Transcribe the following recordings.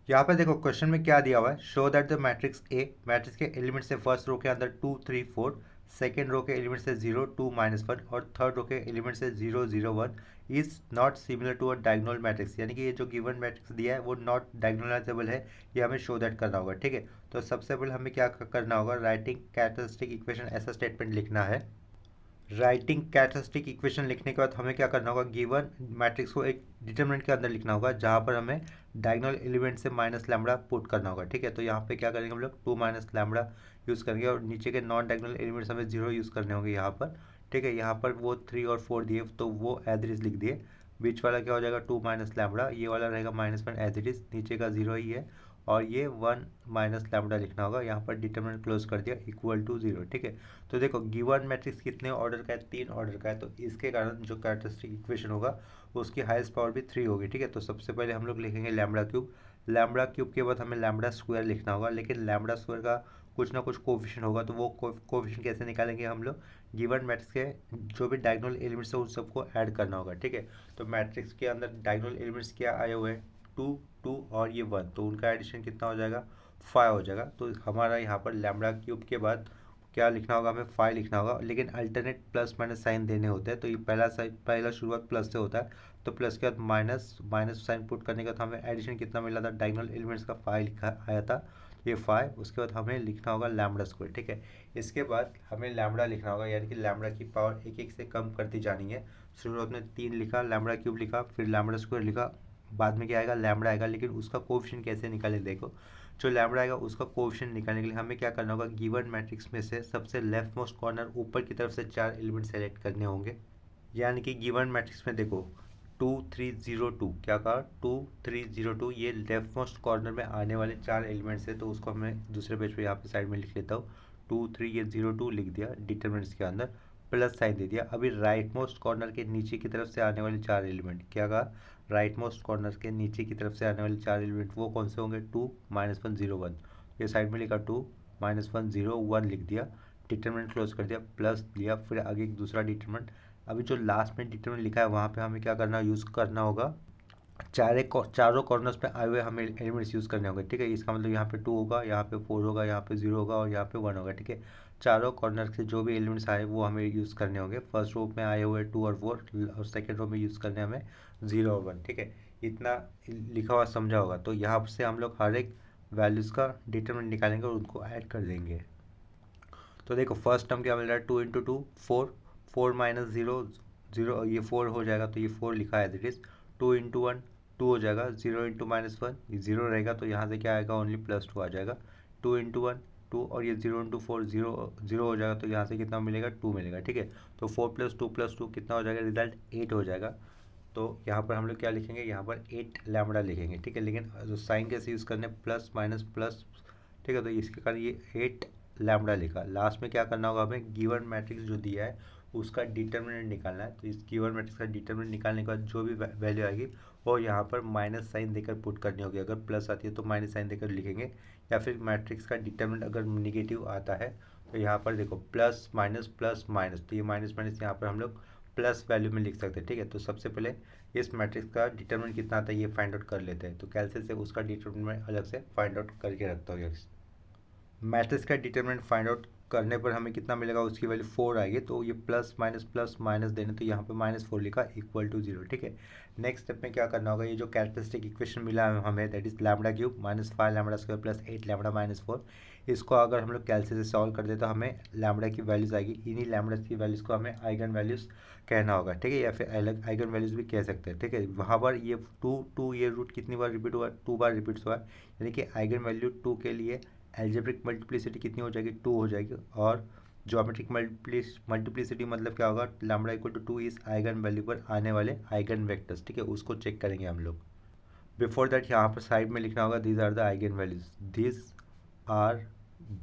यहाँ पे देखो क्वेश्चन में क्या दिया हुआ है, show that the matrix A, matrix के एलिमेंट से फर्स्ट रो के अंदर 2 3 4, सेकेंड रो के एलिमेंट से 0 2 -1 और थर्ड रो के एलिमेंट से 0 0 1 is not similar to a diagonal matrix, यानी कि ये जो गिवन मैट्रिक्स दिया है वो नॉट डायगोनलाइजेबल है, ये हमें शो दैट करना होगा। ठीक है, तो सबसे पहले हमें क्या करना होगा, राइटिंग कैरेक्टरिस्टिक इक्वेशन ऐसा स्टेटमेंट लिखना है। राइटिंग कैरेक्टरिस्टिक इक्वेशन लिखने के बाद हमें क्या करना होगा, गिवन मैट्रिक्स को एक डिटरमिनेंट के अंदर लिखना होगा जहाँ पर हमें डायगोनल एलिमेंट से माइनस लैम्बडा पुट करना होगा। ठीक है, तो यहाँ पे क्या करेंगे हम लोग, 2 माइनस लैम्बडा यूज़ करेंगे और नीचे के नॉन डायगोनल एलिमेंट्स हमें 0 यूज़ करने होंगे यहाँ पर। ठीक है, यहाँ पर वो 3 और 4 दिए तो वो एज इट इज लिख दिए। बीच वाला क्या हो जाएगा, 2 माइनस लैम्बडा, ये वाला रहेगा -1 एज इट इज, नीचे का 0 ही है और ये 1 माइनस लैम्बडा लिखना होगा। यहाँ पर डिटरमिनेंट क्लोज कर दिया इक्वल टू 0। ठीक है, तो देखो गिवन मैट्रिक्स कितने ऑर्डर का है, 3 ऑर्डर का है, तो इसके कारण जो कैरेक्टरिस्टिक इक्वेशन होगा उसकी हाईएस्ट पावर भी 3 होगी। ठीक है, तो सबसे पहले हम लोग लिखेंगे लैम्बडा क्यूब, लैम्बडा क्यूब के बाद हमें लैम्बडा स्क्वायर लिखना होगा, लेकिन लैम्बडा स्क्वायर का कुछ ना कुछ कोफिशिएंट होगा, तो वो कोफिशिएंट कैसे निकालेंगे हम लोग, गिवन मैट्रिक्स के जो भी डायगोनल एलिमेंट्स है उन सबको ऐड करना होगा। ठीक है, तो मैट्रिक्स के अंदर डायगोनल एलिमेंट्स क्या आए हुए हैं, 2 2 और ये 1, तो उनका एडिशन कितना हो जाएगा, 5 हो जाएगा। तो हमारा यहाँ पर लैम्बडा क्यूब के बाद क्या लिखना होगा, हमें 5 लिखना होगा, लेकिन अल्टरनेट प्लस माइनस साइन देने होते हैं, तो ये पहला शुरुआत प्लस से होता है, तो प्लस के बाद माइनस माइनस साइन पुट करने के बाद हमें एडिशन कितना मिला था, डायगोनल एलिमेंट्स का 5 लिखा आया था, ये 5। उसके बाद हमें लिखना होगा लैम्बडा स्क्वायर। ठीक है, इसके बाद हमें लैम्बडा लिखना होगा, यानी कि लैम्बडा की पावर एक एक से कम करती जानी है। शुरुआत में 3 लिखा, लैम्बडा क्यूब लिखा, फिर लैम्बडा स्क्वायर लिखा, बाद में क्या आएगा, लैम्बडा आएगा, लेकिन उसका कोएफिशिएंट कैसे निकाले, देखो जो लैम्बडा आएगा उसका कोएफिशिएंट निकालने के लिए हमें क्या करना होगा, गिवन मैट्रिक्स में से सबसे लेफ्ट मोस्ट कॉर्नर ऊपर की तरफ से 4 एलिमेंट सेलेक्ट करने होंगे। यानी कि गिवन मैट्रिक्स में देखो 2 3 0 2, क्या कहा, 2 3 0 2, ये लेफ्ट मोस्ट कॉर्नर में आने वाले 4 एलिमेंट्स है, तो उसको हमें दूसरे पेज पे यहाँ पे साइड में लिख लेता हूँ, 2 3 ये 0 2 लिख दिया डिटरमिनेंट्स के अंदर, प्लस साइन दे दिया। अभी राइट मोस्ट कॉर्नर के नीचे की तरफ से आने वाले 4 एलिमेंट, क्या कहा, राइट मोस्ट कॉर्नर के नीचे की तरफ से आने वाले 4 एलिमेंट वो कौन से होंगे, 2 -1 0 1, ये साइड में लिखा 2 -1 0 1 लिख दिया, डिटरमिनेंट क्लोज कर दिया, प्लस दिया, फिर आगे एक दूसरा डिटरमिनेंट। अभी जो लास्ट में डिटरमिनेंट लिखा है वहाँ पे हमें क्या करना, यूज़ करना होगा, चारों कॉर्नर्स पे आए हुए हमें एलिमेंट्स यूज़ करने होंगे। ठीक है, इसका मतलब यहाँ पे 2 होगा, यहाँ पे 4 होगा, यहाँ पे 0 होगा और यहाँ पे 1 होगा। ठीक है, चारों कॉर्नर से जो भी एलिमेंट्स आए वो हमें यूज़ करने होंगे। फर्स्ट रो में आए हुए 2 और 4 और सेकेंड रो में यूज़ करने हमें 0 और 1। ठीक है, इतना लिखा हुआ समझा होगा, तो यहाँ से हम लोग हर एक वैल्यूज़ का डिटरमिनेंट निकालेंगे और उनको ऐड कर देंगे। तो देखो फर्स्ट टर्म क्या मिल रहा है, 2 × 2 4, 4 - 0 0, ये 4 हो जाएगा, तो ये 4 लिखा है एज इट इज़। 2 × 1 2 हो जाएगा, 0 × -1 ये 0 रहेगा, तो यहाँ से क्या आएगा, ओनली +2 आ जाएगा। 2 × 1 2 और ये 0 × 4 0 0 हो जाएगा, तो यहाँ से कितना मिलेगा, 2 मिलेगा। ठीक है, तो 4 + 2 + 2 कितना हो जाएगा, रिजल्ट 8 हो जाएगा। तो यहाँ पर हम लोग क्या लिखेंगे, यहाँ पर 8 लैम्बडा लिखेंगे। ठीक है, लेकिन जो साइन कैसे यूज़ करने, प्लस माइनस प्लस। ठीक है, तो इसके कारण ये 8 लैम्बडा लिखा। लास्ट में क्या करना होगा, हमें गिवन मैट्रिक्स जो दिया है उसका डिटरमिनेंट निकालना है, तो इस गिवन मैट्रिक्स का डिटरमिनेंट निकालने के बाद जो भी वैल्यू आएगी वो यहाँ पर माइनस साइन देकर पुट करनी होगी। अगर प्लस आती है तो माइनस साइन देकर लिखेंगे, या फिर मैट्रिक्स का डिटरमिनेंट अगर निगेटिव आता है तो यहाँ पर देखो प्लस माइनस, तो ये माइनस माइनस यहाँ पर हम लोग प्लस वैल्यू में लिख सकते हैं। ठीक है, तो सबसे पहले इस मैट्रिक्स का डिटरमिनेंट कितना आता है ये फाइंड आउट कर लेते हैं, तो कैलकुलेट से उसका डिटरमिनेंट अलग से फाइंड आउट करके रखता हूँ। मैट्रिक्स का डिटरमिनेंट फाइंड आउट करने पर हमें कितना मिलेगा, उसकी वैल्यू 4 आएगी, तो ये प्लस माइनस देने, तो यहाँ पे -4 लिखा इक्वल टू 0। ठीक है, नेक्स्ट स्टेप में क्या करना होगा, ये जो कैरेक्टरिस्टिक इक्वेशन मिला है हमें, that is lambda cube -5 lambda square plus 8 lambda -4, इसको अगर हम लोग कैलकुलेट से सॉल्व कर दे तो हमें लैम्बडा की वैल्यूज़ आएगी। इन्हीं लैम्बडा की वैल्यूज़ को हमें आइगन वैल्यूज़ कहना होगा। ठीक है, या फिर अलग आइगन वैल्यूज़ भी कह सकते हैं। ठीक है, वहाँ पर ये 2 ये रूट कितनी बार रिपीट हुआ, 2 बार रिपीट हुआ है, यानी कि आइगन वैल्यू 2 के लिए एल्जेब्रिक मल्टीप्लिसिटी कितनी हो जाएगी, 2 हो जाएगी। और ज्योमेट्रिक मल्टीप्लिसिटी मतलब क्या होगा, लैम्बडा इक्वल टू 2 इस आइगन वैल्यू पर आने वाले आइगन वेक्टर्स। ठीक है, उसको चेक करेंगे हम लोग। बिफोर दैट यहाँ पर साइड में लिखना होगा, these are the eigen values, this are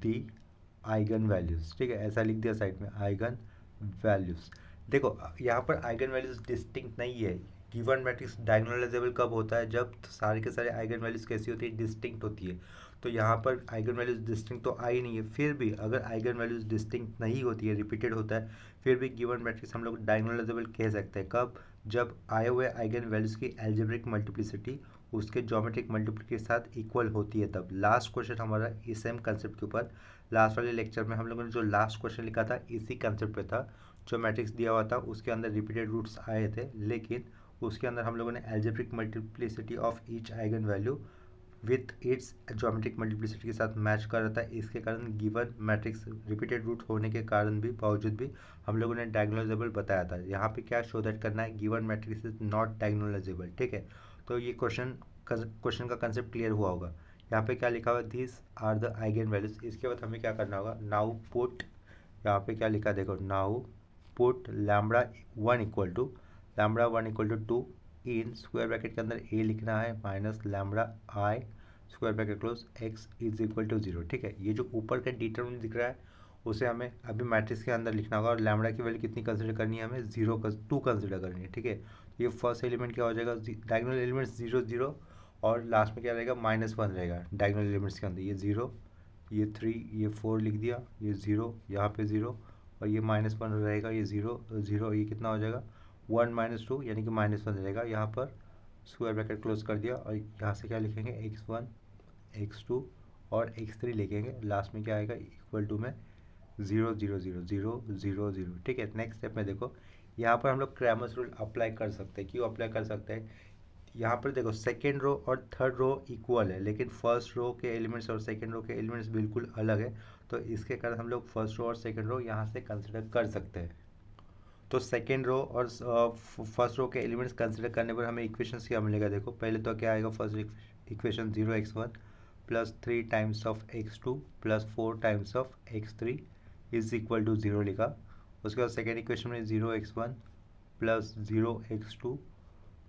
the eigen values. ठीक है, ऐसा लिख दिया साइड में, आइगन वैल्यूज। देखो यहाँ पर आइगन वैल्यूज डिस्टिंक्ट नहीं है। गिवन मैट्रिक्स डायगोनलाइजेबल कब होता है, जब सारे के सारे आइगन वैल्यूज कैसी होती है, डिस्टिंक्ट होती है। तो यहाँ पर आइगन वैल्यूज डिस्टिंक्ट तो आई नहीं है, फिर भी अगर आइगन वैल्यूज डिस्टिंक्ट नहीं होती है, रिपीटेड होता है, फिर भी गिवन मैट्रिक्स हम लोग डायगोनलाइजेबल कह सकते हैं। कब, जब आए हुए आइगन वैल्यूज की एल्जेब्रिक मल्टीप्लिसिटी उसके ज्योमेट्रिक मल्टीप्ल के साथ इक्वल होती है तब। लास्ट क्वेश्चन हमारा इस सेम कंसेप्ट के ऊपर, लास्ट वाले लेक्चर में हम लोगों ने जो लास्ट क्वेश्चन लिखा था इसी कंसेप्ट पे था। जो मैट्रिक्स दिया हुआ था उसके अंदर रिपीटेड रूट्स आए थे, लेकिन उसके अंदर हम लोगों ने algebraic multiplicity of each eigen value with its geometric multiplicity के साथ मैच कर रहा था। इसके कारण गिवन मैट्रिक्स रिपीटेड रूट होने के कारण भी बावजूद भी हम लोगों ने डायगोनलाइजेबल बताया था। यहाँ पे क्या शो दैट करना है, given matrix is not diagonalisable. ठीक है, तो ये क्वेश्चन का कंसेप्ट क्लियर हुआ होगा। यहाँ पे क्या लिखा हुआ, this are the eigen values. इसके बाद हमें क्या करना होगा, नाउ पुट, यहाँ पे क्या लिखा देखो, now put lambda one equal to 2 in square bracket के अंदर ए लिखना है minus lambda I square bracket close X is equal to 0। ठीक है, ये जो ऊपर का डिटरमिनेंट दिख रहा है उसे हमें अभी मैट्रिक्स के अंदर लिखना होगा, और लैम्बडा की वैल्यू कितनी कंसिडर करनी है, हमें 2 कंसिडर करनी है। ठीक है, ये फर्स्ट एलिमेंट क्या हो जाएगा, डायगोनल एलिमेंट्स 0 0, और लास्ट में क्या रहेगा, -1 रहेगा डायगोनल एलिमेंट्स के अंदर। ये 0, ये 3, ये 4 लिख दिया, ये 0, यहाँ पे 0, और ये -1 रहेगा, ये 0 0, ये कितना हो जाएगा 1 - 2 यानी कि -1 रहेगा। यहाँ पर स्क्वायर ब्रैकेट क्लोज कर दिया, और यहाँ से क्या लिखेंगे, x1 x2 और x3 लिखेंगे। लास्ट में क्या आएगा, इक्वल टू में 0 0 0 0 0 0। ठीक है, नेक्स्ट स्टेप में देखो, यहाँ पर हम लोग क्रैमर्स रूल अप्लाई कर सकते हैं। क्यों अप्लाई कर सकते हैं, यहाँ पर देखो सेकेंड रो और थर्ड रो इक्वल है, लेकिन फर्स्ट रो के एलिमेंट्स और सेकेंड रो के एलिमेंट्स बिल्कुल अलग है। तो इसके कारण हम लोग फर्स्ट रो और सेकेंड रो यहाँ से कंसिडर कर सकते हैं। तो सेकेंड रो और फर्स्ट रो के एलिमेंट्स कंसिडर करने पर हमें इक्वेशंस क्या मिलेगा, देखो पहले तो क्या आएगा, first equation 0x1 plus 3 times of x2 plus 4 times of x3 is equal to 0 लिखा। उसके बाद सेकेंड इक्वेशन में 0x1 plus 0x2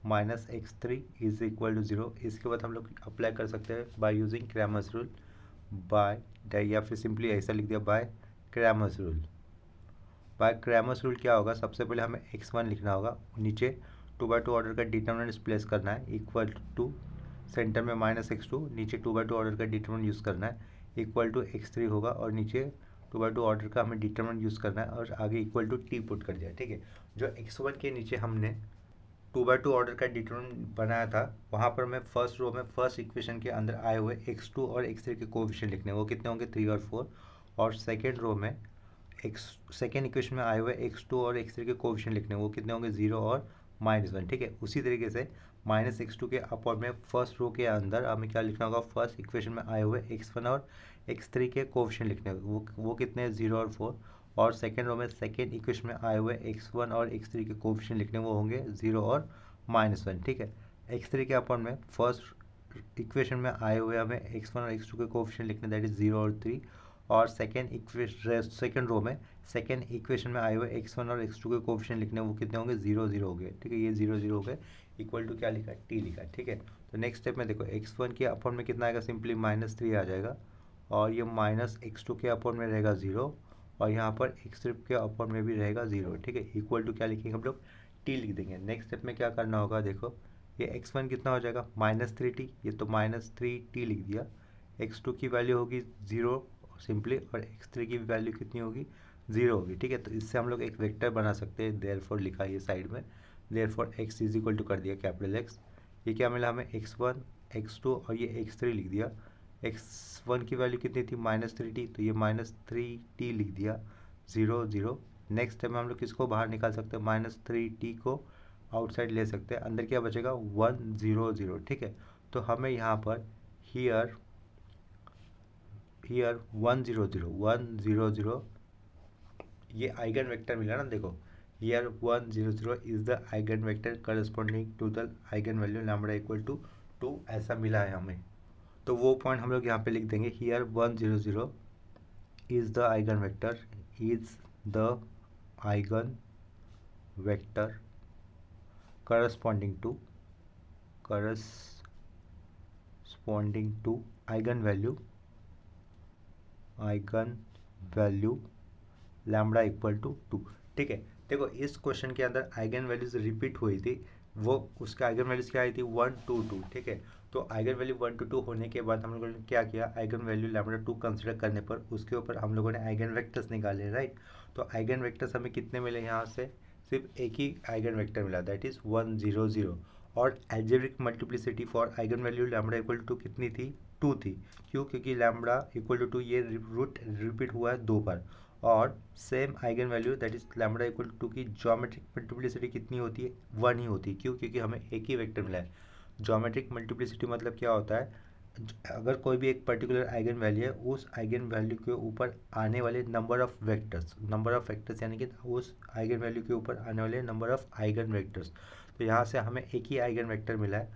minus x3 is equal to 0। इसके बाद हम लोग अप्लाई कर सकते हैं by using Cramer's rule, by, या फिर सिंपली ऐसा लिख दिया by Cramer's rule. By Cramer's rule क्या होगा, सबसे पहले हमें x1 लिखना होगा, नीचे 2/2 ऑर्डर का डिटरमिनेंट प्लेस करना है, इक्वल टू सेंटर में -x2, नीचे 2/2 ऑर्डर का डिटरमिनेंट यूज़ करना है, इक्वल टू x3 होगा, और नीचे 2/2 ऑर्डर का हमें डिटरमिनेंट यूज़ करना है, और आगे इक्वल टू t पुट कर दिया। ठीक है, जो x1 के नीचे हमने 2/2 ऑर्डर का डिटरमिनेंट बनाया था, वहाँ पर मैं फर्स्ट रो में फर्स्ट इक्वेशन के अंदर आए हुए x2 और x3 के कोएफिशिएंट लिखने, वो कितने होंगे 3 और 4, और सेकेंड रो में सेकेंड इक्वेशन में आए हुए x2 और x3 के कोएफिशिएंट लिखने, वो कितने होंगे 0 और -1। ठीक है, उसी तरीके से -x2 के अपॉर्ड में फर्स्ट रो के अंदर हमें क्या लिखना होगा, फर्स्ट इक्वेशन में आए हुए x1 और x3 के कोएफिशिएंट लिखने, वो कितने हैं 0 और 4, और सेकेंड रो में सेकेंड इक्वेशन में आए हुए x1 और x3 के कोएफिशिएंट लिखने, वो होंगे 0 और -1। ठीक है, x3 के अपॉर्ड में फर्स्ट इक्वेशन में आए हुए हमें x1 और x2 के कोएफिशिएंट लिखने, दैट इज 0 और 3, और सेकेंड रो में सेकेंड इक्वेशन में आए हुए x1 और x2 के कोएफिशिएंट लिखने, वो कितने होंगे 0 0 हो गए। ठीक है, ये 0 0 हो गए, इक्वल टू क्या लिखा, t लिखा। ठीक है, तो नेक्स्ट स्टेप में देखो x1 के अपॉन में कितना आएगा, सिंपली -3 आ जाएगा, और ये -x2 के अपॉन में रहेगा 0, और यहाँ पर x3 के अपॉन में भी रहेगा 0। ठीक है, इक्वल टू क्या लिखेंगे हम लोग, t लिख देंगे। नेक्स्ट स्टेप में क्या करना होगा, देखो ये x1 कितना हो जाएगा -3t, ये तो -3t लिख दिया, x2 की वैल्यू होगी 0 सिंपली, और x3 की वैल्यू कितनी होगी 0 होगी। ठीक है, तो इससे हम लोग एक वेक्टर बना सकते हैं, देयरफॉर लिखा है ये साइड में, therefore x is equal to कर दिया कैपिटल X। ये क्या मिला हमें, x1 x2 और ये x3 लिख दिया। x1 की वैल्यू कितनी थी -3t, तो ये -3t लिख दिया, 0 0। नेक्स्ट टाइम हम लोग किसको बाहर निकाल सकते हैं, -3t को आउटसाइड ले सकते हैं, अंदर क्या बचेगा 1 0 0। ठीक है, तो हमें यहाँ पर हियर 1 0 0 ये आइगन वेक्टर मिला ना, देखो here 1 0 0 is the eigen vector corresponding to the eigen value lambda equal to 2, ऐसा मिला है हमें। तो वो पॉइंट हम लोग यहाँ पे लिख देंगे, here 1 0 0 is the eigen vector, is the eigen vector corresponding to eigen value lambda equal to 2। ठीक है, देखो इस क्वेश्चन के अंदर आइगन वैल्यूज रिपीट हुई थी, वो उसका आइगन वैल्यूज क्या आई थी 1 2 2। ठीक है, तो आइगन वैल्यू 1 to 2 होने के बाद हम लोगों ने क्या किया, आइगन वैल्यू लैम्बडा 2 कंसिडर करने पर उसके ऊपर हम लोगों ने आइगन वेक्टर्स निकाले, राइट। तो आइगन वेक्टर्स हमें कितने मिले, यहाँ से सिर्फ एक ही आइगन वेक्टर मिला, दैट इज 1 0 0, और algebraic multiplicity for eigen value lambda equal to कितनी थी, 2 थी। क्यों? क्योंकि लैम्बडा इक्वल टू 2 ये रूट रिपीट हुआ है 2 बार। और same eigen value that is lambda equal to की ज्योमेट्रिक मल्टीप्लिसिटी कितनी होती है, 1 ही होती है। क्यों? क्योंकि हमें एक ही वेक्टर मिला है। ज्योमेट्रिक मल्टीप्लिसिटी मतलब क्या होता है, अगर कोई भी एक पर्टिकुलर आइगन वैल्यू है, उस आइगन वैल्यू के ऊपर आने वाले नंबर ऑफ वेक्टर्स यानी कि उस आइगन वैल्यू के ऊपर आने वाले नंबर ऑफ आइगन वेक्टर्स। तो यहाँ से हमें एक ही आइगन वेक्टर मिला है।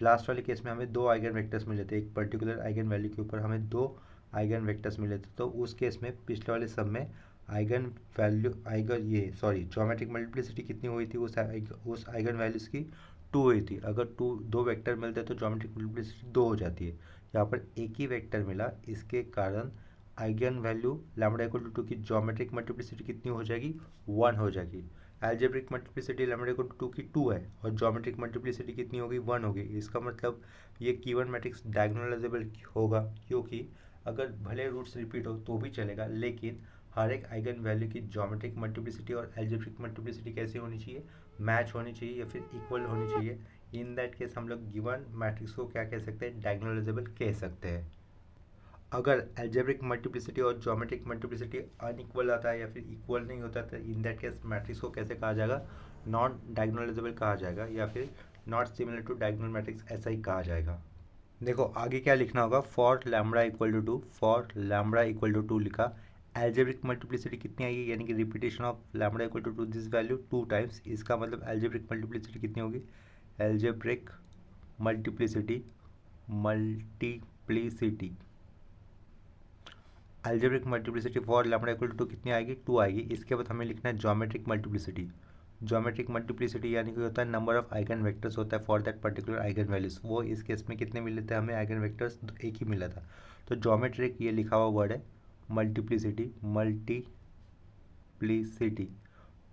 लास्ट वाले केस में हमें 2 आइगन वेक्टर्स मिले थे, एक पर्टिकुलर आइगन वैल्यू के ऊपर हमें 2 आइगन वेक्टर्स मिले थे। तो उस केस में पिछले वाले सब में ज्योमेट्रिक मल्टीप्लिसिटी कितनी हुई थी उस आइगन वैल्यूज़ की, 2 हुई थी। अगर 2 वेक्टर मिलते हैं तो ज्योमेट्रिक मल्टीप्लिसिटी 2 हो जाती है। यहाँ पर एक ही वेक्टर मिला, इसके कारण eigen value lambda equal to 2 की ज्योमेट्रिक मल्टीप्लिसिटी कितनी हो जाएगी, 1 हो जाएगी। Algebraic multiplicity lambda equal to 2 की 2 है और ज्योमेट्रिक मल्टीप्लिसिटी कितनी होगी, 1 होगी। इसका मतलब ये गिवन मैट्रिक्स डायगोनलाइजेबल होगा, क्योंकि अगर भले रूट्स रिपीट हो तो भी चलेगा, लेकिन हर एक आइगन वैल्यू की ज्योमेट्रिक मल्टीप्लिसिटी और एल्जेब्रिक मल्टीप्लिसिटी कैसी होनी चाहिए, मैच होनी चाहिए या फिर इक्वल होनी चाहिए। इन दैट केस हम लोग गिवन मैट्रिक्स को क्या कह सकते हैं, डायगोनलाइजेबल कह सकते हैं। अगर एल्जेब्रिक मल्टीप्लिसिटी और ज्योमेट्रिक मल्टीप्लिसिटी अनइक्वल आता है या फिर इक्वल नहीं होता तो इन दैट केस मैट्रिक्स को कैसे कहा जाएगा, नॉन डायगोनलाइजेबल कहा जाएगा या फिर not similar to diagonal matrix ऐसा ही कहा जाएगा। देखो आगे क्या लिखना होगा, for lambda equal to 2, for lambda equal to 2 लिखा। एल्जेब्रिक मल्टीप्लिसिटी कितनी आएगी, यानी कि repetition of lambda equal to this value 2 times. इसका मतलब एल्जेब्रिक मल्टीप्लिसिटी कितनी होगी, algebraic multiplicity algebraic multiplicity for lambda equal to कितनी आएगी, 2 आएगी। इसके बाद हमें लिखना है ज्योमेट्रिक मल्टीप्लिसिटी। ज्योमेट्रिक मल्टीप्लिसिटी यानी कि होता है नंबर ऑफ आइगन वेक्टर्स होता है for that particular eigen values. वो इस केस में कितने मिले थे हमें आइगन वेक्टर्स, एक ही मिला था। तो ज्योमेट्रिक ये लिखा हुआ वर्ड है, मल्टीप्लिसिटी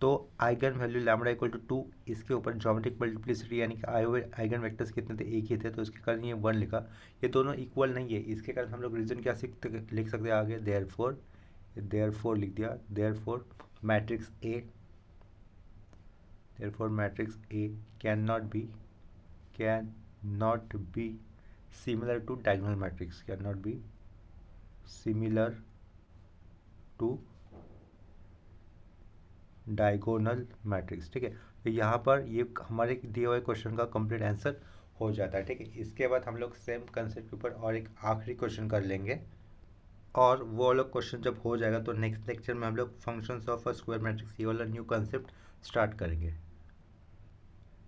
तो eigen value lambda equal to 2, इसके ऊपर ज्योमेट्रिक मल्टीप्लिसिटी यानी कि आइगन वेक्टर्स कितने थे, एक ही थे, तो इसके कारण ये 1 लिखा। ये दोनों इक्वल नहीं है, इसके कारण हम लोग रीजन क्या लिख सकते हैं आगे, देयरफॉर लिख दिया। Therefore matrix A can not be similar to diagonal matrix, can not be similar to diagonal matrix. ठीक है, तो यहाँ पर ये हमारे दिए हुए क्वेश्चन का कंप्लीट आंसर हो जाता है। ठीक है, इसके बाद हम लोग सेम कंसेप्ट के ऊपर और एक आखिरी क्वेश्चन कर लेंगे, और वो वाला क्वेश्चन जब हो जाएगा तो नेक्स्ट लेक्चर में हम लोग functions of a square matrix ये वाला न्यू कंसेप्ट स्टार्ट करेंगे।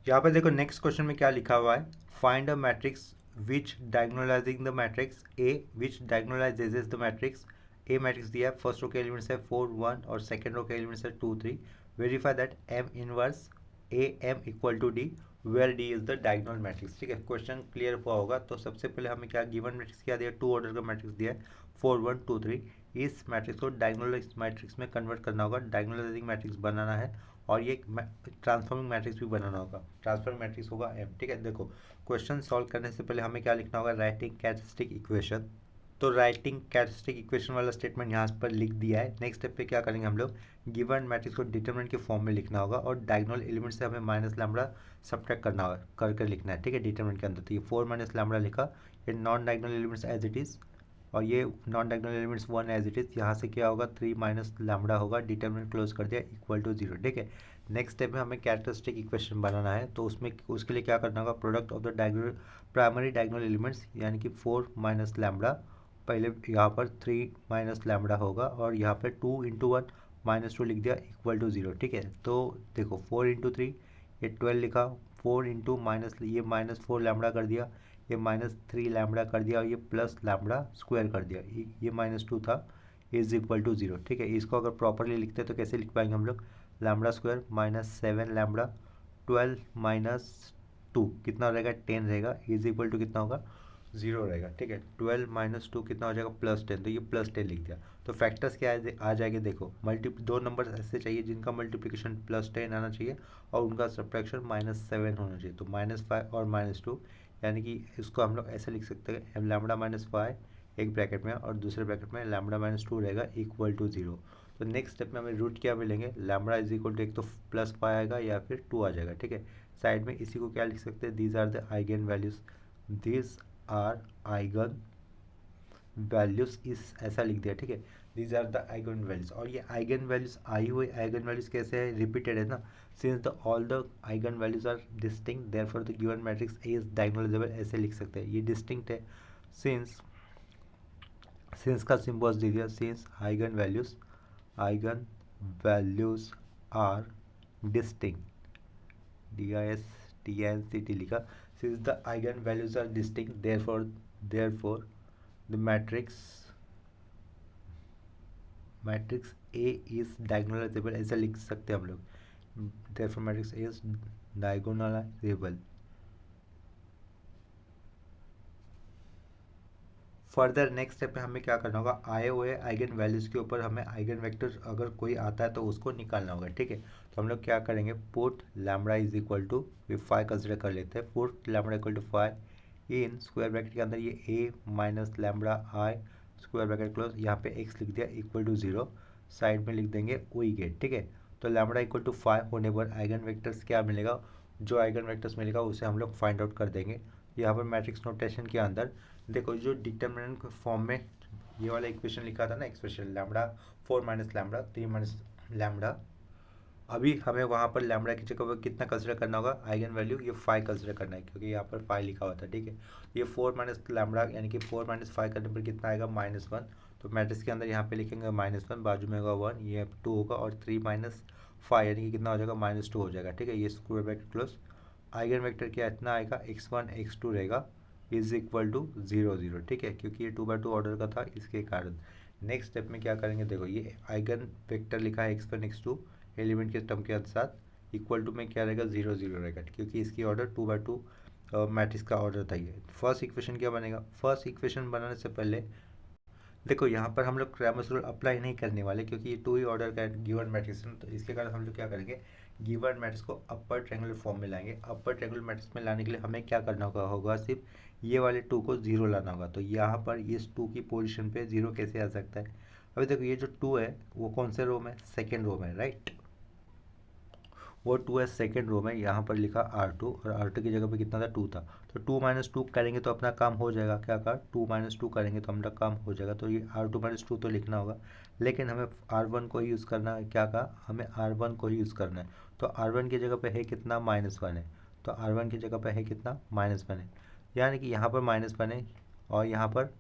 यहाँ पर देखो नेक्स्ट क्वेश्चन में क्या लिखा हुआ है, find a matrix which diagonalizing the matrix A, which diagonalizes the matrix A. Matrix दिया है, फर्स्ट रो के एलिमेंट्स है 4 1 और सेकंड रो के एलिमेंट्स है 2 3। Verify that M inverse A M equal to D where D is the diagonal matrix. ठीक है, question clear हुआ होगा। तो सबसे पहले हमें क्या गिवन मैट्रिक्स क्या दिया, 2 ऑर्डर का मैट्रिक्स दिया है 4 1 2 3। इस मैट्रिक्स को डायगोनल मैट्रिक्स में कन्वर्ट करना होगा, डायगोनलाइजिंग मैट्रिक्स बनाना है, और ये ट्रांसफॉर्मिंग मैट्रिक्स भी बनाना होगा। ट्रांसफॉर्मिंग मैट्रिक्स होगा एम। ठीक है, देखो क्वेश्चन सॉल्व करने से पहले हमें क्या लिखना होगा, राइटिंग कैरेक्टरिस्टिक इक्वेशन। तो राइटिंग कैरेक्टरिस्टिक इक्वेशन वाला स्टेटमेंट यहाँ पर लिख दिया है। नेक्स्ट स्टेप पे क्या करेंगे हम लोग, गिवन मैट्रिक्स को डिटरमिनेंट के फॉर्म में लिखना होगा और डायगोनल एलिमेंट से हमें माइनस लैम्बडा सब्ट्रैक्ट करना होगा, करके लिखना है। ठीक है, डिटरमिनेंट के अंदर तो ये 4 माइनस लैम्बडा लिखा, ये non diagonal elements as it is, और ये non diagonal elements 1 as it is. यहाँ से क्या होगा, 3 माइनस लैम्बडा होगा, डिटरमिनेंट क्लोज कर दिया इक्वल टू 0। ठीक है, नेक्स्ट स्टेप में हमें कैरेक्टरिस्टिक इक्वेशन बनाना है, तो उसमें उसके लिए क्या करना होगा, product of the primary diagonal elements यानी कि 4 माइनस लैम्बडा, पहले यहाँ पर 3 माइनस लैम्बडा होगा और यहाँ पर 2 इंटू 1 माइनस 2 लिख दिया इक्वल टू 0। ठीक है, तो देखो 4 इंटू 3 ये 12 लिखा, 4 इंटू माइनस ये -4 लैम्बडा कर दिया, ये -3 लैम्बडा कर दिया और ये प्लस लैम्बडा स्क्वायर कर दिया, ये -2 था, इज इक्वल टू 0। ठीक है, इसको अगर प्रॉपरली लिखते तो कैसे लिख पाएंगे हम लोग, लैम्बडा स्क्वायर -7 लैम्बडा 12 माइनस 2 कितना रहेगा, 10 रहेगा, इज इक्वल टू कितना होगा, 0 रहेगा। ठीक है, 12 माइनस 2 कितना हो जाएगा, +10, तो ये +10 लिख दिया। तो फैक्टर्स क्या आ जाएंगे, देखो दो नंबर ऐसे चाहिए जिनका मल्टीप्लिकेशन +10 आना चाहिए और उनका सब्ट्रैक्शन -7 होना चाहिए। तो -5 और -2 यानी कि इसको हम लोग ऐसे लिख सकते हैं, लैम्बडा -5 एक ब्रैकेट में और दूसरे ब्रैकेट में लैम्बडा -2 रहेगा इक्वल टू 0। तो नेक्स्ट स्टेप में हमें रूट क्या मिलेंगे, लैम्बडा इज इक्वल टू एक तो +5 आएगा या फिर 2 आ जाएगा। ठीक है, साइड में इसी को क्या लिख सकते हैं, these are the eigen values, these are eigen values, इस ऐसा लिख दिया, ठीक है। These are the eigen values, और ये आइगन वैल्यूज आई हुई आइगन वैल्यूज कैसे है, रिपीटेड है ना, since the all the eigen values are distinct therefore the given matrix A is diagonalisable, ऐसे लिख सकते हैं। ये डिस्टिंक्ट है, सिंस का सिम्बॉल्स दे दिया, since eigen values are distinct, DISTNCT लिखा, since the eigen values are distinct therefore the matrix A is diagonalisable, ऐसा लिख सकते हैं हम लोग, therefore matrix A is diagonalisable. Further next step में हमें क्या करना होगा, आए हुए आइगन वैल्यूज के ऊपर हमें आइगन वेक्टर अगर कोई आता है तो उसको निकालना होगा, ठीक है। तो हम लोग क्या करेंगे, put lambda is equal to, 5 consider कर लेते हैं, put lambda equal to 5 in square bracket के अंदर ये a minus lambda I square bracket close, यहाँ पे x लिख दिया इक्वल टू 0, साइड में लिख देंगे वी गेट, ठीक है। तो लैम्बडा इक्वल टू 5 होने पर आइगन वेक्टर्स क्या मिलेगा, जो आइगन वेक्टर्स मिलेगा उसे हम लोग फाइंड आउट कर देंगे। यहाँ पर मैट्रिक्स नोटेशन के अंदर देखो, जो डिटर्मिनेंट फॉर्म में ये वाला इक्वेशन लिखा था ना, expression lambda 4 minus lambda 3 minus lambda, अभी हमें वहाँ पर लैम्बडा की जगह पर कितना कंसिडर करना होगा, आइगन वैल्यू ये 5 कंसिडर करना है, क्योंकि यहाँ पर 5 लिखा हुआ था, ठीक है। ये 4 माइनस लैम्बडा यानी कि 4 माइनस 5 करने पर कितना आएगा, -1, तो मैट्रिक्स के अंदर यहाँ पे लिखेंगे -1, बाजू में होगा 1, ये 2 होगा, और 3 माइनस 5 यानी कि कितना हो जाएगा, -2 हो जाएगा, ठीक है। ये square bracket close, eigen vector क्या इतना आएगा, x1 x2 रहेगा, इज इक्वल टू 0 0, ठीक है, क्योंकि ये 2/2 ऑर्डर का था, इसके कारण। नेक्स्ट स्टेप में क्या करेंगे, देखो ये आइगन वेक्टर लिखा है x1 x2 एलिमेंट के टर्म के साथ, इक्वल टू में क्या रहेगा, 0 0 रहेगा, क्योंकि इसकी ऑर्डर 2/2 मैट्रिक्स का ऑर्डर था ये। फर्स्ट इक्वेशन क्या बनेगा, फर्स्ट इक्वेशन बनाने से पहले देखो यहाँ पर हम लोग क्रैमर्स रूल अप्लाई नहीं करने वाले, क्योंकि ये 2 ही ऑर्डर का गिवन मैट्रिक्स है, तो इसके कारण हम लोग क्या करेंगे, गिवन मैट्रिक्स को अपर ट्रायंगुलर फॉर्म में लाएंगे। अपर ट्रायंगुलर मैट्रिक्स में लाने के लिए हमें क्या करना होगा सिर्फ ये वाले 2 को 0 लाना होगा। तो यहाँ पर इस 2 की पोजीशन पे 0 कैसे आ सकता है, अभी देखो ये जो 2 है वो कौन से रो में, सेकेंड रो में, राइट, वो 2 है सेकेंड रो में, यहाँ पर लिखा R2, और R2 की जगह पे कितना था, 2 था, तो 2 माइनस 2 करेंगे तो अपना काम हो जाएगा, क्या कहा, 2 माइनस 2 करेंगे तो हमारा काम हो जाएगा, तो ये R2 माइनस 2 तो लिखना होगा, लेकिन हमें R1 को ही यूज़ करना है, क्या कहा, हमें R1 को ही यूज़ करना है, तो R1 की जगह पे है कितना, -1 है, तो R1 की जगह पे है कितना, -1 है, यानी कि यहाँ पर -1 है और यहाँ पर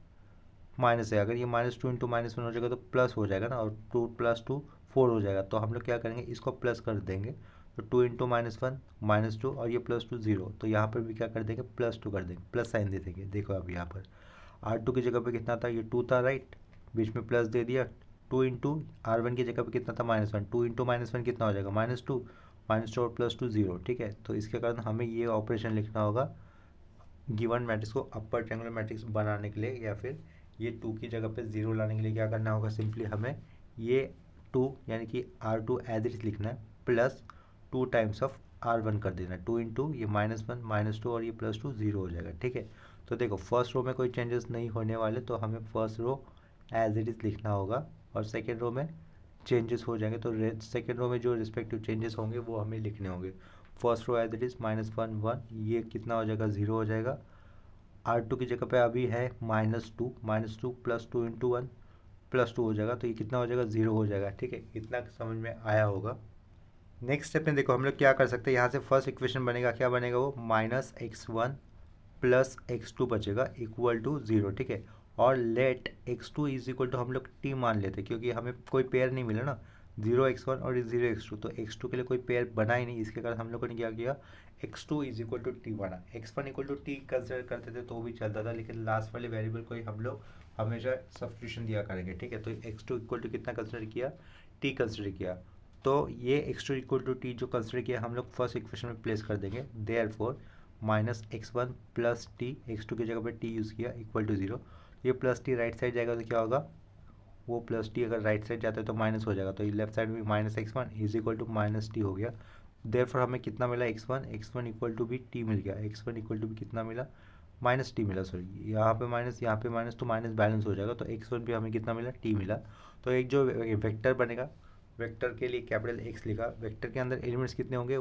माइनस है, अगर ये -2 इंटू -1 हो जाएगा तो प्लस हो जाएगा ना, और 2 + 2 4 हो जाएगा, तो हम लोग क्या करेंगे, इसको प्लस कर देंगे, तो 2 इंटू -1 -2, और ये +2 0, तो यहाँ पर भी क्या कर देंगे, +2 कर देंगे, प्लस साइन दे देंगे। देखो अब यहाँ पर R2 की जगह पे कितना था, ये 2 था, राइट, बीच में प्लस दे दिया, 2 इंटू R1 की जगह पे कितना था, -1, 2 इंटू -1 कितना हो जाएगा, -2, -2 और +2 0, ठीक है। तो इसके कारण हमें ये ऑपरेशन लिखना होगा गिवन मैट्रिक्स को अपर ट्रायंगुलर मैट्रिक्स बनाने के लिए, या फिर ये 2 की जगह पे 0 लाने के लिए क्या करना होगा, सिंपली हमें ये 2 यानी कि R2 एज इट लिखना है, प्लस 2 टाइम्स ऑफ R1 कर देना, 2 इंटू ये -1 -2 और ये +2 0 हो जाएगा, ठीक है। तो देखो फर्स्ट रो में कोई चेंजेस नहीं होने वाले, तो हमें first row as it is लिखना होगा, और सेकेंड रो में चेंजेस हो जाएंगे, तो सेकेंड रो में जो रिस्पेक्टिव चेंजेस होंगे वो हमें लिखने होंगे। First row as it is -1 1, ये कितना हो जाएगा, 0 हो जाएगा। R2 की जगह पे अभी है -2 प्लस 2 इंटू 1 +2 हो जाएगा, तो ये कितना हो जाएगा, 0 हो जाएगा, ठीक है। इतना समझ में आया होगा। नेक्स्ट स्टेप में देखो हम लोग क्या कर सकते हैं, यहाँ से फर्स्ट इक्वेशन बनेगा, क्या बनेगा वो, -x1 प्लस x2 बचेगा इक्वल टू 0, ठीक है। और late x2 is equal to हम लोग t मान लेते हैं, क्योंकि हमें कोई पेयर नहीं मिला ना, 0x1 और 0x2, तो x2 के लिए कोई पेयर बना ही नहीं, इसके कारण हम लोगों ने क्या किया, x2 is equal to T बना, x1 equal to T consider करते थे तो भी चलता था, लेकिन लास्ट वाले वेरिएबल को ही हम लोग हमेशा सब्स्टिट्यूशन दिया करेंगे, ठीक है। तो x2 इक्वल टू कितना कंसिडर किया, t कंसिडर किया, तो ये x2 इक्वल टू टी जो कंसिडर किया हम लोग फर्स्ट इक्वेशन में प्लेस कर देंगे, therefore -x1 plus T, x2 की जगह पे t यूज़ किया इक्वल टू 0, ये प्लस टी राइट साइड जाएगा तो क्या होगा, वो प्लस टी अगर राइट साइड जाता है तो माइनस हो जाएगा, तो ये लेफ्ट साइड में -x1 is equal to -t हो गया। देयरफॉर हमें कितना मिला, x1 इक्वल टू भी t मिल गया, x1 इक्वल टू भी कितना मिला, -t मिला, सॉरी यहाँ पे माइनस यहाँ पे माइनस, तो माइनस बैलेंस हो जाएगा, तो x1 भी हमें कितना मिला, t मिला। तो एक जो वेक्टर बनेगा वेक्टर के लिए कैपिटल एक्स लिखा, वेक्टर के अंदर एलिमेंट्स कितने होंगे,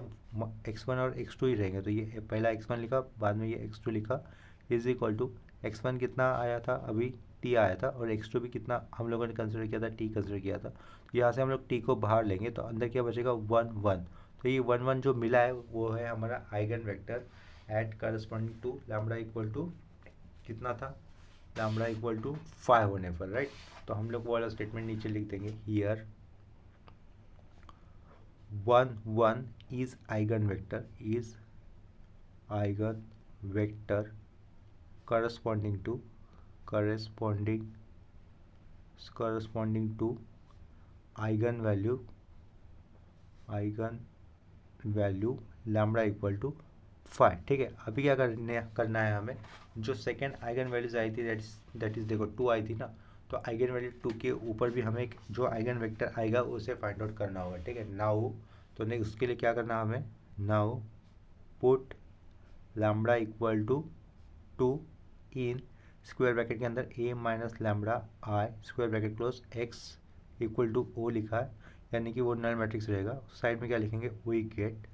x1 और x2 ही रहेंगे, तो ये पहला x1 लिखा, बाद में ये x2 लिखा, इज इक्वल टू x1 कितना आया था अभी t आया था, और x2 भी कितना हम लोगों ने कंसिडर किया था, t कंसिडर किया था, तो यहाँ से हम लोग t को बाहर लेंगे तो अंदर क्या बचेगा 1 1, तो ये 1 1 जो मिला है वो है हमारा eigen vector at corresponding to lambda equal to कितना था, लैम्बडा इक्वल टू 5 होने पर, राइट। तो हम लोग वो वाला स्टेटमेंट नीचे लिख देंगे, here 1 1 is eigenvector corresponding to eigenvalue lambda equal to 5, ठीक है। अभी क्या करना है हमें, जो सेकेंड आइगन वैल्यूज आई थी दैट इज देखो 2 आई थी ना, तो आइगन वैल्यू 2 के ऊपर भी हमें जो आइगन वेक्टर आएगा उसे फाइंड आउट करना होगा, ठीक है। नाउ तो नहीं, उसके लिए क्या करना हमें, now put lambda equal to 2 in square bracket के अंदर a minus lambda I square bracket close x equal to O लिखा है, यानी कि वो नल मैट्रिक्स रहेगा। साइड में क्या लिखेंगे, वी गेट,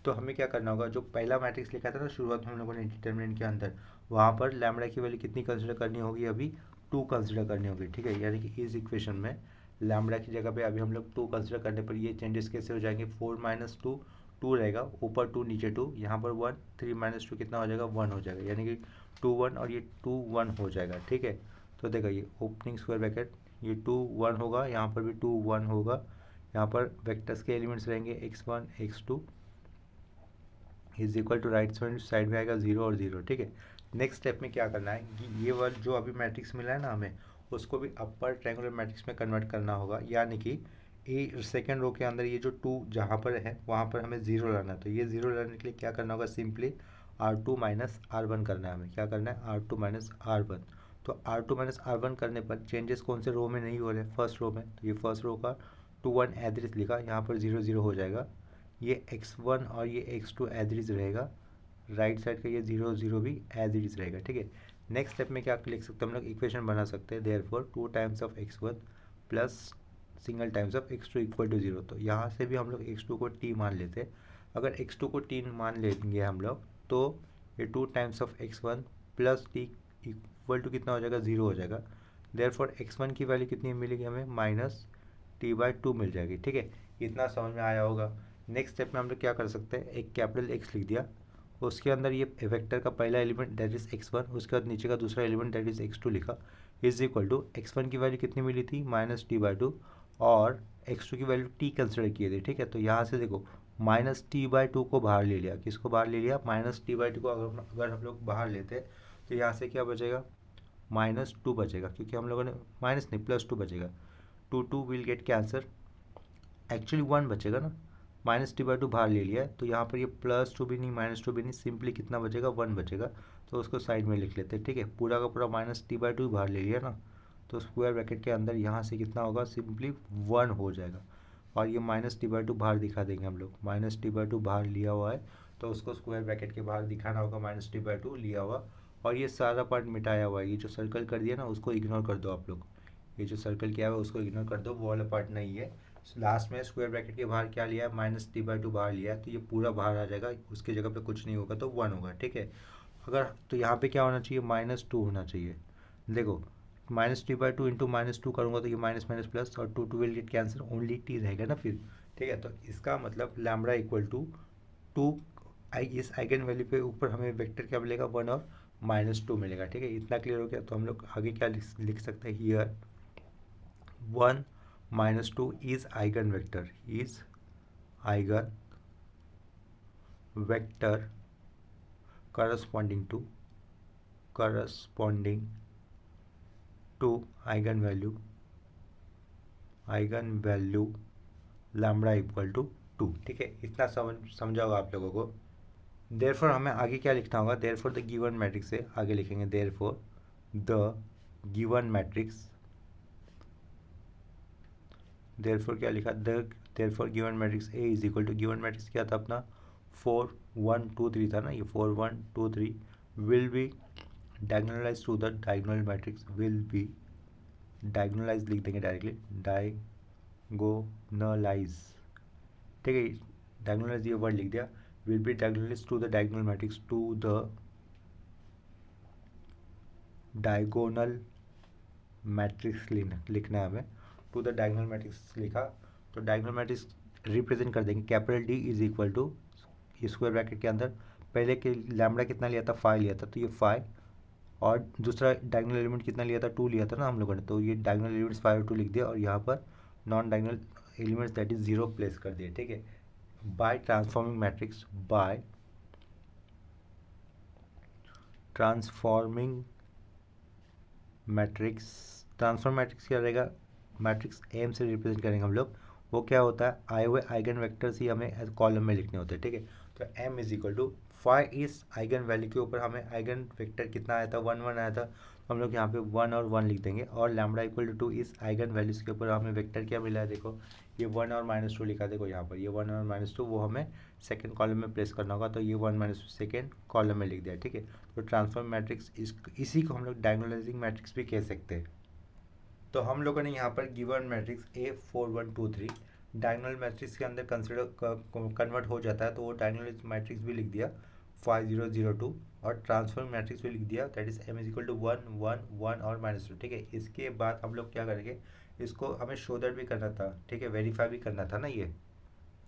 तो हमें क्या करना होगा, जो पहला मैट्रिक्स लिखा था ना शुरुआत में हम लोगों ने डिटर्मिनेंट के अंदर, वहाँ पर लैम्बडा की वैल्यू कितनी कंसिडर करनी होगी, अभी 2 कंसिडर करनी होगी, ठीक है। यानी कि इस इक्वेशन में लैम्बडा की जगह पे अभी हम लोग 2 कंसिडर करने पर ये चेंजेस कैसे हो जाएंगे, 4 माइनस 2 2 रहेगा, ऊपर 2 नीचे 2, यहाँ पर 1, 3 माइनस 2 कितना हो जाएगा, 1 हो जाएगा, यानी कि 2 1 और ये 2 1 हो जाएगा, ठीक है। तो देखो ये ओपनिंग स्क्वायर ब्रैकेट, ये 2 1 होगा, यहाँ पर भी 2 1 होगा, यहाँ पर वेक्टर्स के एलिमेंट्स रहेंगे x1 x2 is equal to right side में आएगा 0 और 0, ठीक है। नेक्स्ट स्टेप में क्या करना है कि ये वाला जो अभी मैट्रिक्स मिला है ना हमें, उसको भी अपर ट्रायंगुलर मैट्रिक्स में कन्वर्ट करना होगा, यानी कि ए सेकेंड रो के अंदर ये जो 2 जहाँ पर है वहाँ पर हमें 0 लाना है, तो ये 0 लाने के लिए क्या करना होगा, सिंपली R2 माइनस R1 करना है, हमें क्या करना है, R2 माइनस R1। तो R2 माइनस R1 करने पर चेंजेस कौन से रो में नहीं हो रहे, फर्स्ट रो में, तो ये फर्स्ट रो का 2 1 एवरेज लिखा, यहाँ पर 0 0 हो जाएगा, ये x1 और ये x2 एवरेज रहेगा, राइट साइड का ये 0 0 भी एवरेज रहेगा, ठीक है। नेक्स्ट स्टेप में क्या लिख सकते हैं हम लोग, इक्वेशन बना सकते हैं, therefore 2 times of x1 plus single times of x2 equal to 0, तो यहाँ से भी हम लोग x2 को t मान लेते हैं। अगर x2 को t मान लेंगे हम लोग, तो ये 2 times of x1 plus t equal to कितना हो जाएगा, 0 हो जाएगा, देयरफॉर x1 की वैल्यू कितनी मिलेगी हमें, माइनस t/2 मिल जाएगी, ठीक है। इतना समझ में आया होगा। नेक्स्ट स्टेप में हम लोग क्या कर सकते हैं, एक कैपिटल एक्स लिख दिया, उसके अंदर ये वेक्टर का पहला एलिमेंट दैट इज x1, उसके बाद नीचे का दूसरा एलिमेंट दैट इज x2 लिखा, इज इक्वल टू x1 की वैल्यू कितनी मिली थी, माइनस t/2, और x2 की वैल्यू t कंसिडर किए थे, ठीक है। तो यहाँ से देखो माइनस t/2 को बाहर ले लिया, किसको बाहर ले लिया, माइनस t/2 को अगर हम लोग बाहर लेते तो यहाँ से क्या बचेगा, -2 बचेगा, क्योंकि हम लोगों ने माइनस नहीं +2 बचेगा, 2 2 विल गेट कैंसर, एक्चुअली 1 बचेगा ना, -t/2 बाहर ले लिया है, तो यहाँ पर ये +2 भी नहीं -2 भी नहीं, सिंपली कितना बचेगा, 1 बचेगा, तो उसको साइड में लिख लेते हैं, ठीक है। पूरा का पूरा -t/2 बाहर ले लिया ना, तो स्क्वायर ब्रैकेट के अंदर यहाँ से कितना होगा, सिंपली 1 हो जाएगा, और ये -t/2 बाहर दिखा देंगे हम लोग, -t/2 बाहर लिया हुआ है, तो उसको स्क्वायर ब्रैकेट के बाहर दिखाना होगा, -t/2 लिया हुआ, और ये सारा पार्ट मिटाया हुआ है, ये जो सर्कल कर दिया ना उसको इग्नोर कर दो आप लोग, ये जो सर्कल किया हुआ है उसको इग्नोर कर दो, वो वाला पार्ट नहीं है। लास्ट में स्क्वायर ब्रैकेट के बाहर क्या लिया है, -t/2 बाहर लिया है, तो ये पूरा बाहर आ जाएगा, उसकी जगह पे कुछ नहीं होगा, तो 1 होगा, ठीक है। अगर तो यहाँ पे क्या होना चाहिए, -2 होना चाहिए, देखो -t/2 इंटू -2 करूँगा तो ये माइनस माइनस प्लस, और 2 2 will get cancer, only t रहेगा ना फिर, ठीक है। तो इसका मतलब लैम्बडा इक्वल टू 2, इस आइगन वैल्यू पे ऊपर हमें वेक्टर क्या मिलेगा, 1 और -2 मिलेगा, ठीक है। इतना क्लियर हो गया, तो हम लोग आगे क्या लिख सकते हैं, here 1 -2 is eigenvector, corresponding to eigenvalue lambda equal to 2, ठीक है। इतना समझा होगा आप लोगों को। देयरफॉर हमें आगे क्या लिखना होगा, देयरफॉर द गिवन मैट्रिक्स से आगे लिखेंगे, therefore the given matrix, therefore क्या लिखा, therefore given matrix A is equal to, given matrix क्या था अपना, 4 1 2 3 था ना, ये 4 1 2 3 will be diagonalize to the diagonal matrix, will be diagonalize लिख देंगे डायरेक्टली, डायगोनलाइज, ठीक है, डायगोनलाइज ये वर्ड लिख दिया, will be diagonalize to the diagonal matrix, to the diagonal matrix लिखना है हमें, टू द डायगोनल मैट्रिक्स लिखा, तो डायगोनल मैट्रिक्स रिप्रेजेंट कर देंगे capital D is equal to square bracket के अंदर, पहले के लैम्बडा कितना लिया था 5 लिया था, तो ये 5, और दूसरा डायगोनल एलिमेंट कितना लिया था 2 लिया था ना हम लोगों ने, तो ये डायगोनल एलिमेंट्स 5 और 2 लिख दिया, और यहाँ पर non diagonal elements that is 0 place कर दिए, ठीक है। Bye transforming matrix, bye transforming matrix, transform matrix क्या रहेगा, मैट्रिक्स एम से रिप्रेजेंट करेंगे हम लोग, वो क्या होता है आए हुए आइगन वेक्टर्स ही हमें कॉलम में लिखने होते हैं, ठीक है। तो एम इज इक्वल टू 5 इस आइगन वैल्यू के ऊपर हमें आइगन वेक्टर कितना आया था 1 1 आया था, तो हम लोग यहाँ पे 1 और 1 लिख देंगे, और लैम्बडा इक्वल टू 2 इस आइगन वैल्यूज के ऊपर हमें वेक्टर क्या मिला है, देखो ये 1 और -2 लिखा, देखो यहाँ पर ये 1 और -2 वो हमें सेकंड कॉलम में प्लेस करना होगा, तो ये 1 -2 सेकंड कॉलम में लिख दिया, ठीक है। तो ट्रांसफॉर्म मैट्रिक्स इसी को हम लोग डायगोनलाइजिंग मैट्रिक्स भी कह सकते हैं। तो हम लोगों ने यहाँ पर given matrix A4123 diagonal matrix के अंदर कन्वर्ट हो जाता है, तो वो डायगोनल मैट्रिक्स भी लिख दिया 5002, और ट्रांसफॉर्म मैट्रिक्स भी लिख दिया that is M is equal to 1 1 1 और -2, ठीक है। इसके बाद हम लोग क्या करेंगे, इसको हमें शो दैट भी करना था, ठीक है, वेरीफाई भी करना था ना। ये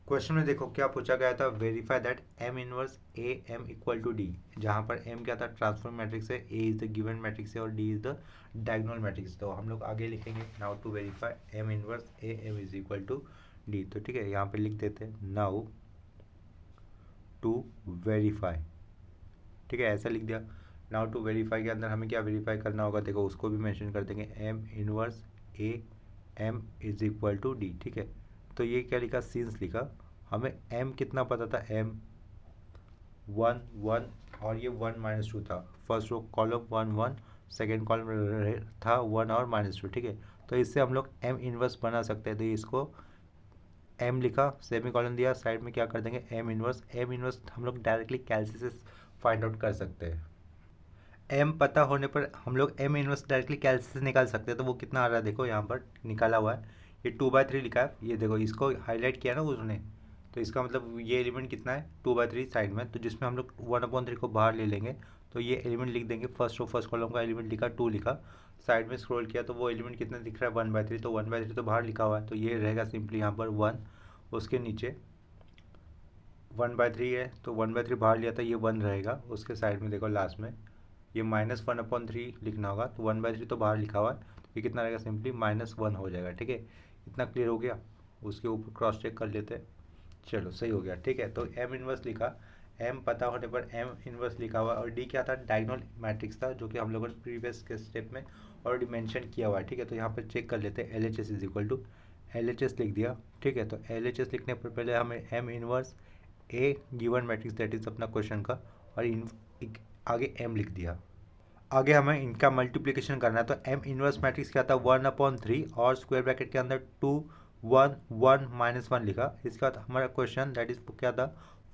क्वेश्चन में देखो क्या पूछा गया था, verify that M inverse A M equal to D, जहाँ पर M क्या था ट्रांसफॉर्म मैट्रिक्स है, A is the given matrix है, और D is the diagonal matrix. तो हम लोग आगे लिखेंगे now to verify M inverse A M is equal to D, तो ठीक है यहाँ पे लिख देते हैं नाउ टू वेरीफाई, ठीक है ऐसा लिख दिया। नाउ टू वेरीफाई के अंदर हमें क्या वेरीफाई करना होगा, देखो उसको भी मेंशन कर देंगे M inverse A M is equal to D, ठीक है। तो ये क्या लिखा, सिंस लिखा, हमें M कितना पता था, M 1 1 और ये 1 -2 था, first row column 1 1, second column था 1 और -2, ठीक है। तो इससे हम लोग M इनवर्स बना सकते हैं, तो इसको M लिखा, सेमी कॉलम दिया, साइड में क्या कर देंगे M इनवर्स हम लोग डायरेक्टली कैलसी से फाइंड आउट कर सकते हैं। M पता होने पर हम लोग M इनवर्स डायरेक्टली कैलसी से निकाल सकते हैं, तो वो कितना आ रहा है देखो यहाँ पर निकाला हुआ है, ये 2/3 लिखा है, ये देखो इसको हाईलाइट किया ना उसने, तो इसका मतलब ये एलिमेंट कितना है 2/3 साइड में, तो जिसमें हम लोग 1/3 को बाहर ले लेंगे, तो ये एलिमेंट लिख देंगे, फर्स्ट रो फर्स्ट कॉलम का एलिमेंट लिखा 2 लिखा, साइड में स्क्रॉल किया तो वो एलिमेंट कितना दिख रहा है 1/3, तो 1/3 तो बाहर लिखा हुआ है, तो ये रहेगा सिंपली यहाँ पर 1, उसके नीचे 1/3 है, तो 1/3 बाहर लिया था, ये 1 रहेगा, उसके साइड में देखो लास्ट में ये -1/3 लिखना होगा, तो 1/3 तो बाहर लिखा हुआ है, तो ये कितना रहेगा सिंपली -1 हो जाएगा, ठीक है। इतना क्लियर हो गया, उसके ऊपर क्रॉस चेक कर लेते हैं, चलो सही हो गया, ठीक है। तो M इनवर्स लिखा, M पता होने पर M इनवर्स लिखा हुआ, और D क्या था डायगोनल मैट्रिक्स था, जो कि हम लोगों ने प्रीवियस के स्टेप में ऑलरेडी मेंशन किया हुआ है, ठीक है। तो यहाँ पर चेक कर लेते हैं, LHS is equal to LHS लिख दिया, ठीक है। तो LHS लिखने पर पहले हमें M inverse A given matrix that is अपना क्वेश्चन का, और आगे M लिख दिया। आगे हमें इनका मल्टीप्लिकेशन करना है, तो M इनवर्स मैट्रिक्स क्या था 1/3 और स्क्वायर ब्रैकेट के अंदर 2 1 1 -1 लिखा, इसके बाद हमारा क्वेश्चन दैट इज क्या था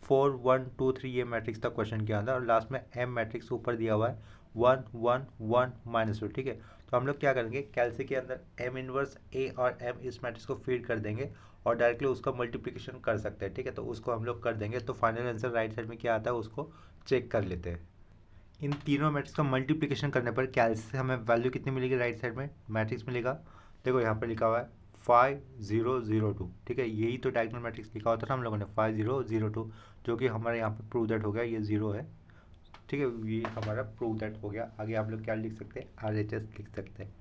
4 1 2 3, ये मैट्रिक्स था क्वेश्चन के अंदर, और लास्ट में M मैट्रिक्स ऊपर दिया हुआ है 1 1 1 -2, ठीक है। तो हम लोग क्या करेंगे कैलसी के अंदर M इनवर्स A और M इस मैट्रिक्स को फीड कर देंगे, और डायरेक्टली उसका मल्टीप्लिकेशन कर सकते हैं, ठीक है। तो उसको हम लोग कर देंगे, तो फाइनल आंसर राइट साइड में क्या आता है उसको चेक कर लेते हैं। इन तीनों मैट्रिक्स का मल्टीप्लिकेशन करने पर कैलसी से हमें वैल्यू कितनी मिलेगी, राइट साइड में मैट्रिक्स मिलेगा, देखो यहाँ पर लिखा हुआ है 5002, ठीक है। यही तो डायगोनल मैट्रिक्स लिखा होता था हम लोगों ने 5002, जो कि हमारे यहाँ पर प्रूव दैट हो गया, ये 0 है, ठीक है, ये हमारा प्रूव दैट हो गया। आगे आप लोग क्या लिख सकते हैं RHS लिख सकते हैं,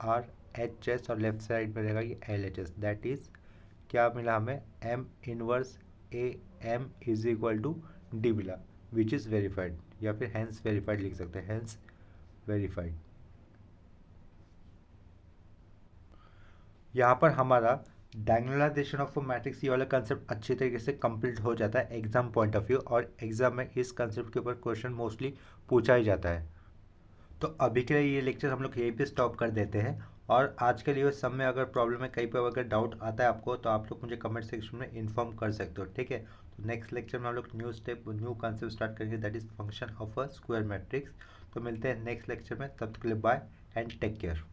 RHS, और लेफ्ट साइड में रहेगा ये LHS, दैट इज क्या मिला हमें M inverse A M is equal to D मिला, विच इज़ वेरीफाइड, या फिर हैंस वेरीफाइड लिख सकते हैं, हैंस वेरीफाइड। यहाँ पर हमारा डायगोनलाइजेशन ऑफ मैट्रिक्स ये वाला कंसेप्ट अच्छी तरीके से कंप्लीट हो जाता है एग्जाम पॉइंट ऑफ व्यू, और एग्जाम में इस कंसेप्ट के ऊपर क्वेश्चन मोस्टली पूछा ही जाता है। तो अभी के लिए ये लेक्चर हम लोग यहीं पे स्टॉप कर देते हैं, और आज के लिए सब में अगर प्रॉब्लम है, कहीं पर अगर डाउट आता है आपको, तो आप लोग मुझे कमेंट सेक्शन में इन्फॉर्म कर सकते हो, ठीक है। तो नेक्स्ट लेक्चर में हम लोग न्यू कंसेप्ट स्टार्ट करेंगे, that is function of a square matrix. तो मिलते हैं नेक्स्ट लेक्चर में, तब तक के लिए बाय एंड टेक केयर।